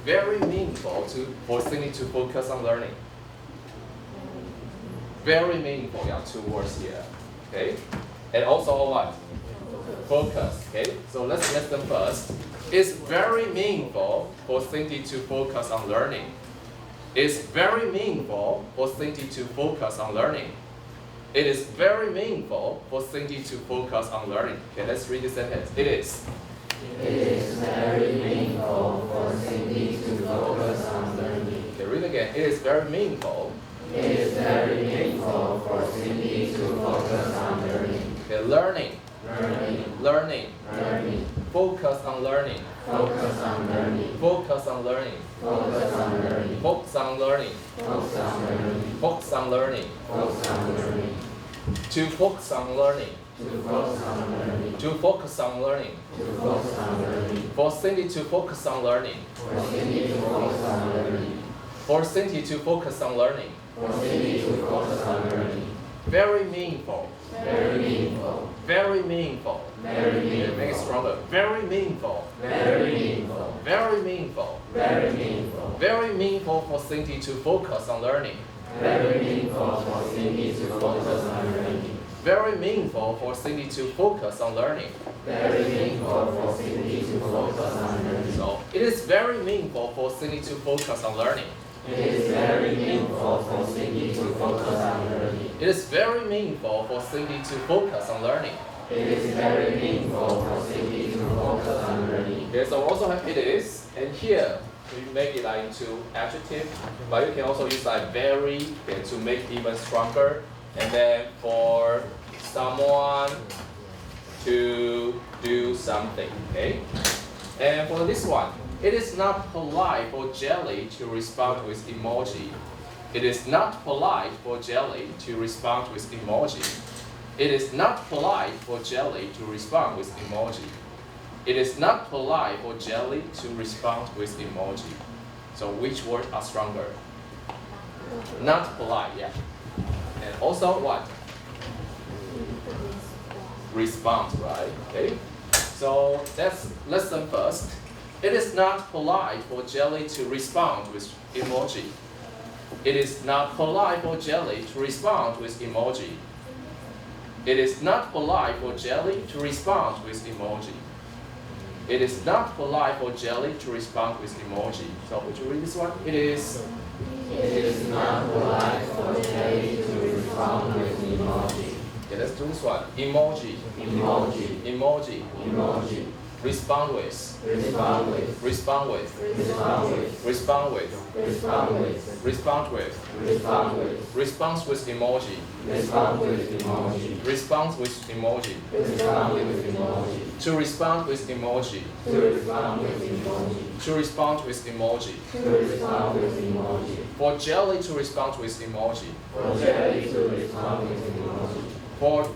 very meaningful for students to focus on learning. Very meaningful, yeah, 2 words here. Okay? And also what? Focus. Okay? So let's list them first. It's very meaningful for students to focus on learning. It's very meaningful for students to focus on learning. It is very meaningful for students to focus on learning. Okay, let's read the sentence. It is. It is very meaningful for students to focus on learning. Okay, read again. It is very meaningful. It is very meaningful for students to focus on learning. Okay, learning. Learning. Learning. Learning. Focus on learning. Focus on learning. Focus on learning. Focus on learning. Focus on learning. Focus on learning. Focus on learning. Focus on learning. To focus on learning. To focus on learning. To focus on learning. To focus on learning. For students to focus on learning. For students to focus on learning. For students to focus on learning. For students to focus on learning. Very meaningful. Very meaningful. Very meaningful. Very Okay, meaningful. make it stronger. Very meaningful. Very meaningful. Very meaningful. Very meaningful. Very meaningful for students to focus on learning. Very meaningful for students to focus on learning. Very meaningful for students to focus on learning. Very meaningful for students to focus on learning. So it is very meaningful for students to focus on learning. It is very meaningful for students to focus on learning. It is very meaningful for students to focus on learning. It is very meaningful for students to focus on learning. Okay, so we also have it is, and here we make it like into adjective, but you can also use like very, okay, to make it even stronger. And then for someone to do something, okay? And for this one, it is not polite for Jelly to respond with emoji. It is not polite for Jelly to respond with emoji. It is not polite for Jelly to respond with emoji. It is not polite for Jelly to respond with emoji. So which words are stronger? Not polite, yeah. And also what? Respond, right? Okay. So let's listen first. It is not polite for Jelly to respond with emoji. It is not polite for Jelly to respond with emoji. It is not polite for Jelly to respond with emoji. It is not polite for Jelly to respond with emoji. So would you read this one? It is. It is not polite for Jelly to respond with emoji. Okay, let's do this one. Emoji. Emoji. Emoji. Emoji. Respond with. Respond with. Respond with. Respond with. Respond with. Respond with. Respond with. Respond with. Response with emoji. Respond with emoji. Response with emoji. Respond with emoji. To respond with emoji. To respond with emoji. To respond with emoji. To respond with emoji. For Jelly to respond with emoji. For Jelly to respond with emoji. For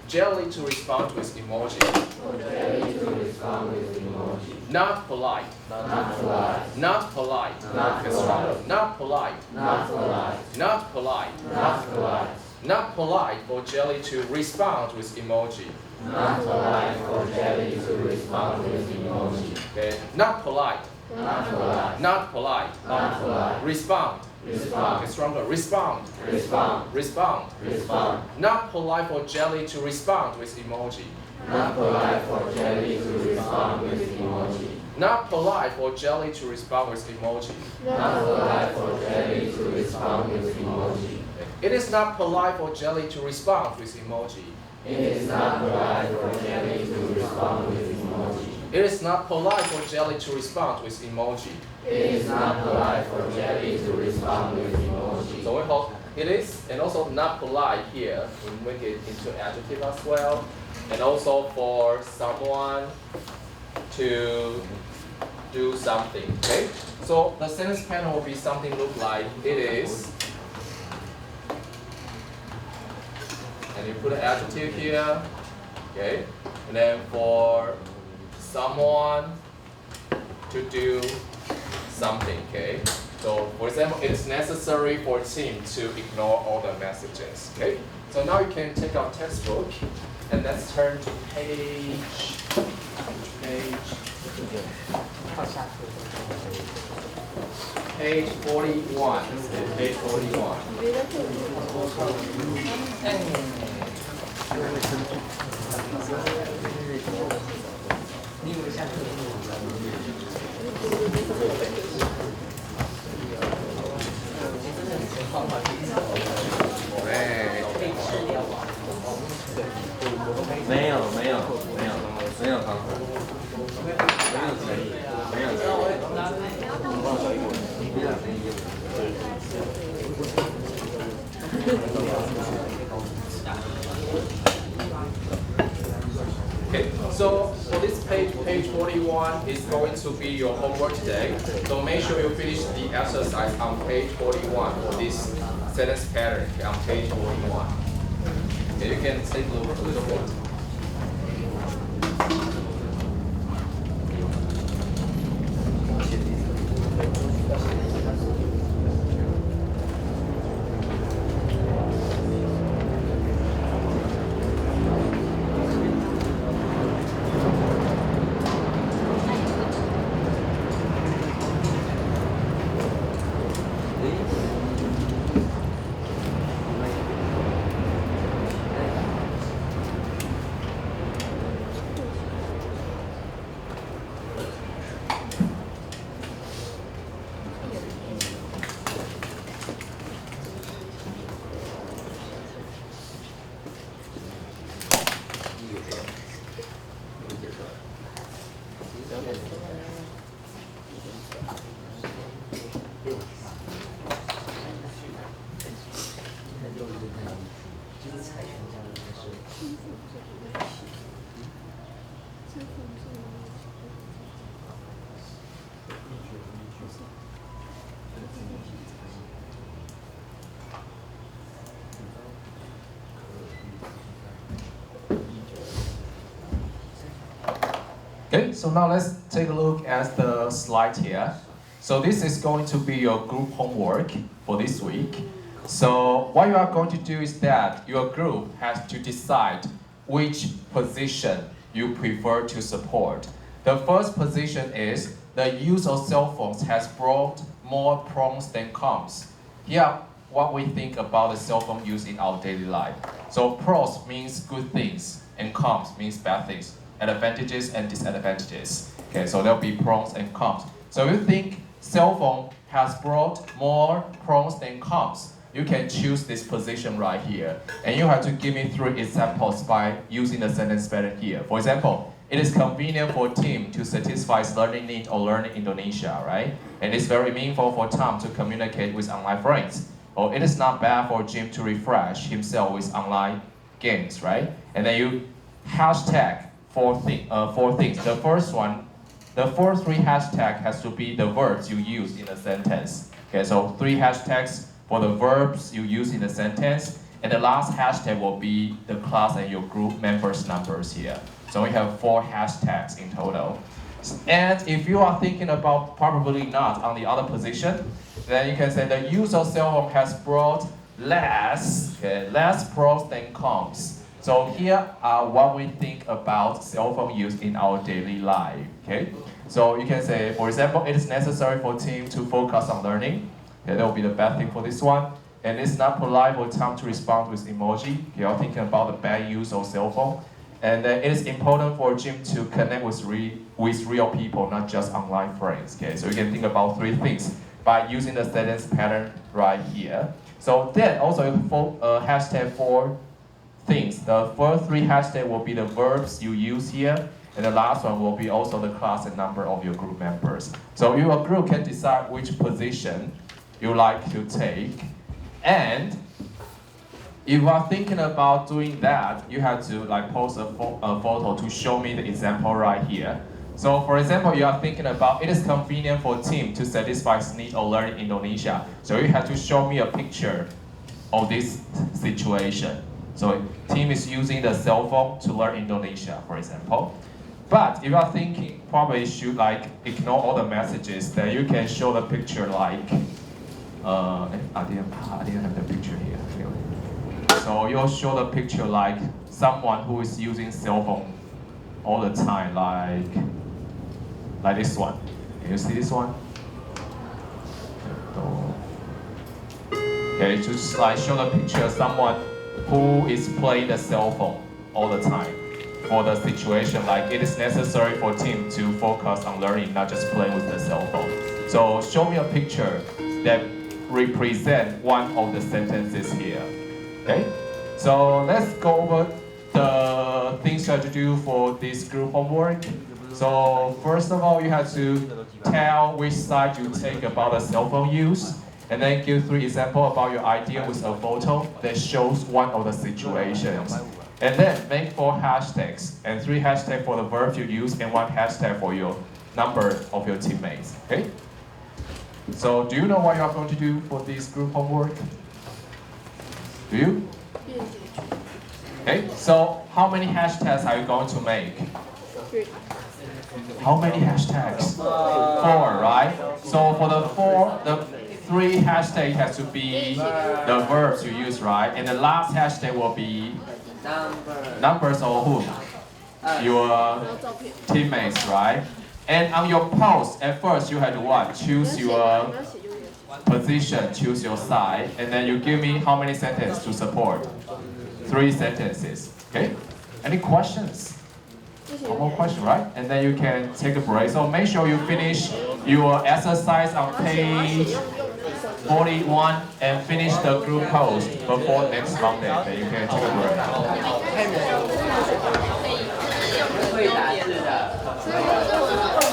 Jelly to respond with emoji. For Jelly to respond with emoji. Not polite. Not polite. Not polite. Not Okay, stronger. polite. Not polite. Not polite. Not polite. Not polite. Not polite for Jelly to respond with emoji. Not polite for Jelly to respond with emoji. Okay. Not polite. Not polite. Not polite. Not polite. Respond. Okay, Respond. stronger. Respond. Respond. Respond. Respond. Not polite for Jelly to respond with emoji. Not polite for Jelly to respond with emoji. Not polite for Jelly to respond with emoji. Not polite for Jelly to respond with emoji. It is not polite for Jelly to respond with emoji. It is not polite for Jelly to respond with emoji. It is not polite for Jelly to respond with emoji. It is not polite for Jelly to respond with emoji. So we hope it is, and also not polite here, we make it into adjective as well. And also for someone to do something, okay? So the sentence pattern will be something look like it is. And you put an adjective here, okay? And then for someone to do something, okay? So for example, it's necessary for a team to ignore all the messages, okay? So now you can take out textbook and let's turn to page. page 41. Page 41. Okay, so for this page 41 is going to be your homework today. So make sure you finish the exercise on page 41 for this sentence pattern on page 41. Okay, you can take a look a little bit. Okay, so now let's take a look at the slide here. So this is going to be your group homework for this week. So what you are going to do is that your group has to decide which position you prefer to support. The first position is the use of cell phones has brought more pros than cons. Here, what we think about the cell phone use in our daily life. So pros means good things and cons means bad things. Advantages and disadvantages. Okay, so there'll be pros and cons. So if you think cell phone has brought more pros than cons, you can choose this position right here. And you have to give me 3 examples by using the sentence pattern here. For example, it is convenient for Tim to satisfy his learning need or learn Indonesia, right? And it's very meaningful for Tom to communicate with online friends. Or it is not bad for Jim to refresh himself with online games, right? And then you hashtag 4 things. The first one, the first 3 hashtags has to be the verbs you use in a sentence. Okay, so 3 hashtags for the verbs you use in the sentence, and the last hashtag will be the class and your group members' numbers here. So we have 4 hashtags in total. And if you are thinking about probably not on the other position, then you can say the use of cell phone has brought less pros than cons. So here are what we think about cell phone use in our daily life. Okay, so you can say, for example, it is necessary for Tim to focus on learning. Okay, that will be the bad thing for this one. And it's not polite for Tom to respond with emoji. You are thinking about the bad use of cell phone. And then it is important for Jim to connect with real people, not just online friends. Okay, so you can think about 3 things by using the sentence pattern right here. So then also hashtag 4 things. The first 3 hashtags will be the verbs you use here, and the last one will be also the class and number of your group members. So your group can decide which position you like to take. And if you are thinking about doing that, you have to post a photo to show me the example right here. So for example, you are thinking about it is convenient for Tim to satisfy his need or learn Indonesia. So you have to show me a picture of this situation. So Tim is using the cell phone to learn Indonesia, for example. But if you are thinking probably should ignore all the messages, then you can show the picture I didn't have the picture here. So you'll show the picture like someone who is using cell phone all the time, like this one. Can you see this one? Okay, just like show the picture of someone who is playing the cell phone all the time. For the situation, like it is necessary for team to focus on learning, not just playing with the cell phone. So show me a picture that represent one of the sentences here. Okay? So let's go over the things you have to do for this group homework. So first of all, you have to tell which side you take about the cell phone use, and then give 3 examples about your idea with a photo that shows one of the situations. And then make 4 hashtags, and 3 hashtags for the verb you use, and 1 hashtag for your number of your teammates. Okay? So do you know what you are going to do for this group homework? Do you? Okay, so how many hashtags are you going to make? 3. How many hashtags? 4, right? So for the 3 hashtag has to be the verbs you use, right? And the last hashtag will be numbers of whom? Your teammates, right? And on your post, at first you have to what? Choose your position, choose your side, and then you give me how many sentences to support? 3 sentences. Okay? Any questions? One more question, right? And then you can take a break. So make sure you finish your exercise on page 41 and finish the group post before next Monday. Then you can take a break. 会打字的。